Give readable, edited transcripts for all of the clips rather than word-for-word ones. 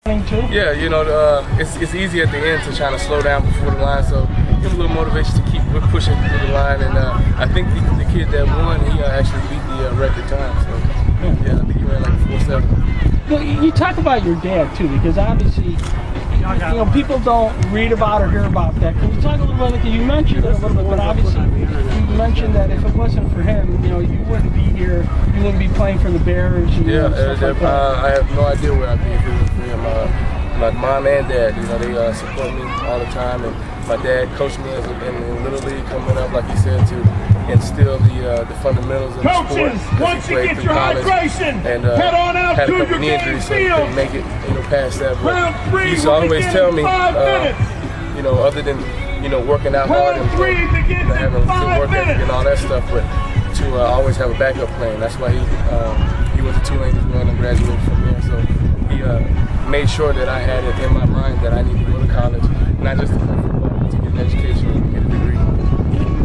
Too? Yeah, you know, it's easy at the end to try to slow down before the line, so give a little motivation to keep pushing through the line. And I think the kid that won, he actually beat the record time. So yeah, I think he ran like 4.7. Well, you talk about your dad too, because obviously, you know, people don't read about or hear about that. Can you talk a little bit? You mentioned it a little bit, but obviously, you mentioned that if it wasn't for him, you know, you wouldn't be here. You wouldn't be playing for the Bears. Yeah, stuff like that. I have no idea where I'd be if it was for him. My mom and dad, you know, they support me all the time, and my dad coached me in Little League coming up, like he said, to instill the fundamentals of the sport. Once you get your hydration, and head on out had a to couple your knee game injuries, so he field. couldn't make it, you know, past that. Round But three he used to will always begin tell in me, 5 minutes. you know, other than, you know, working out hard Round and three begins in having good 5 work ethic minutes. and all that stuff, but to always have a backup plan. That's why he went to Tulane as well and graduated from there. So he made sure that I had it in my mind that I need to go to college, not just to play football, but to get an education and get a degree.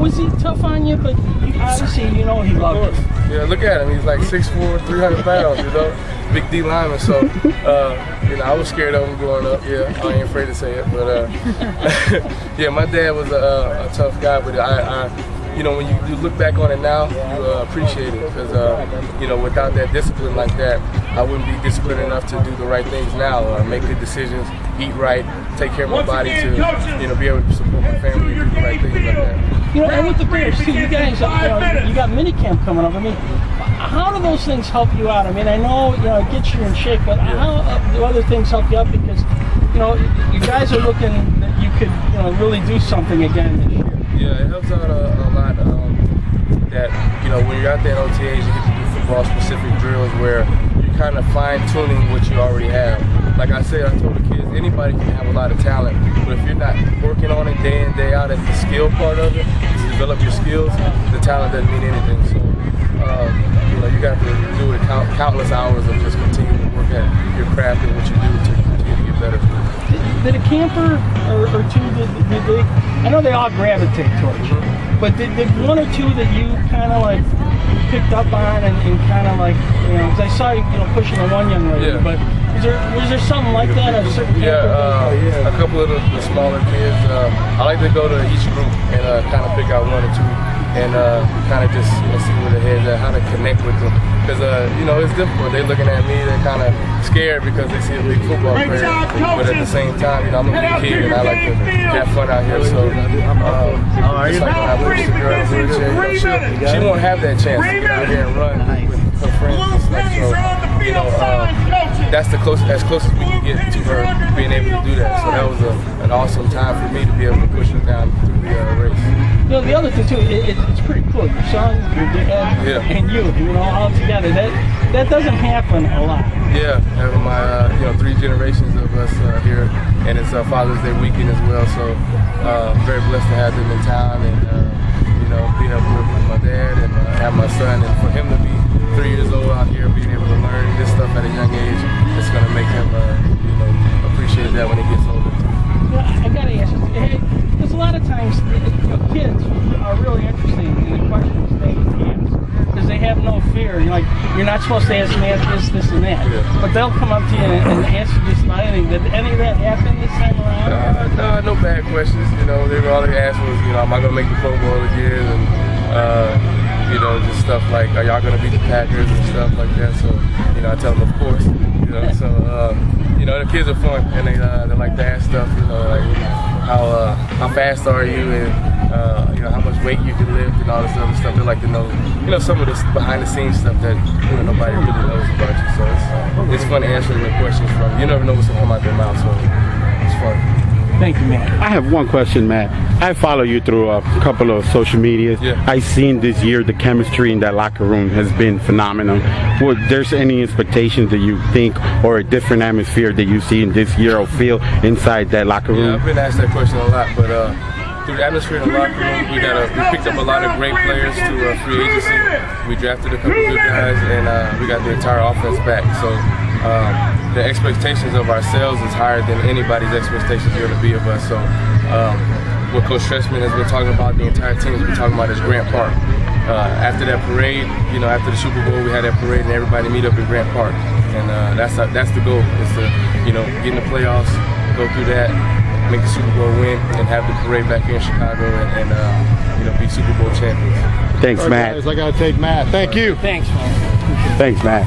Was he tough on you? But obviously, you know, he loved you. Yeah, look at him. He's like 6'4", 300 pounds, you know, big D lineman. So, you know, I was scared of him growing up. Yeah, I ain't afraid to say it. But yeah, my dad was a tough guy, but you know, when you look back on it now, you appreciate it because, you know, without that discipline like that, I wouldn't be disciplined enough to do the right things now, make good decisions, eat right, take care of my body to, you know, be able to support my family and do the right things like that. You know, and with the Bears too, you guys, you know, you got minicamp coming up. I mean, how do those things help you out? I mean, I know, you know, it gets you in shape, but how do other things help you out? Because, you know, you guys are looking that you could, you know, really do something again this year. Yeah, it helps out a lot that, you know, when you're out there in OTAs, you get to do football-specific drills where you're kind of fine-tuning what you already have. Like I said, I told the kids, anybody can have a lot of talent, but if you're not working on it day in, day out at the skill part of it, to develop your skills, the talent doesn't mean anything. So, you know, you got to do it countless hours of just continuing to work at your craft and what you do to continue to get better. Did a camper or two, did they, I know they all gravitate towards you, but did one or two that you kind of like picked up on and kind of like, you know, because I saw you, pushing the one young lady, but was there something like that? A certain a couple of the smaller kids. I like to go to each group and kind of pick out one or two and kind of just see where their heads at, how to connect with them. Because it's difficult. They're looking at me, they're kind of scared because they see a big football player. But at the same time, I'm a big kid and I like to have fun out here. So just like when I wish the girl she won't have that chance to get out here and run with her friends and stuff. So that's as close as we can get to her being able to do that. So that was an awesome time for me to be able to push her down through the race. The other thing too, it's pretty cool. Your son, your dad, and you all together. That doesn't happen a lot. Yeah, having my 3 generations of us here, and it's Father's Day weekend as well. So very blessed to have them in town, and be able to work with my dad and have my son, and for him to be 3 years old out here, being able to learn this stuff at a young age, it's going to make him appreciate that when he gets older. I gotta ask you, because a lot of times kids are really interesting in the questions they ask because they have no fear. You're not supposed to ask me this, and that, but they'll come up to you and ask you just about anything. Did any of that happen this time around? No bad questions. They were all they asked was, am I gonna make the Pro Bowl again? And just stuff like, are y'all gonna beat the Packers and stuff like that? So I tell them, of course. The kids are fun and they like to ask stuff. Like how fast are you, and how much weight you can lift, and all this other stuff. They like to know, some of the behind the scenes stuff that nobody really knows about you. So it's fun answering the questions from. You never know what's gonna come out their mouth, so it's fun. Thank you, Matt. I have one question, Matt. I follow you through a couple of social medias. I've seen this year the chemistry in that locker room has been phenomenal. Well, there's any expectations that you think, or a different atmosphere that you see in this year or feel inside that locker room? Yeah, I've been asked that question a lot, but through the atmosphere in the locker room, we picked up a lot of great players through free agency. We drafted a couple good guys, and we got the entire offense back. So the expectations of ourselves is higher than anybody's expectations are going to be of us. So what Coach Trestman has been talking about, the entire team has been talking about, is Grant Park. After that parade, after the Super Bowl, we had that parade and everybody meet up at Grant Park. and that's the goal. Is to get in the playoffs, go through that, make the Super Bowl win, and have the parade back here in Chicago, and be Super Bowl champions. Thanks, Matt. Guys, I gotta take Matt. Thank you. Thanks, man. Thanks, Matt.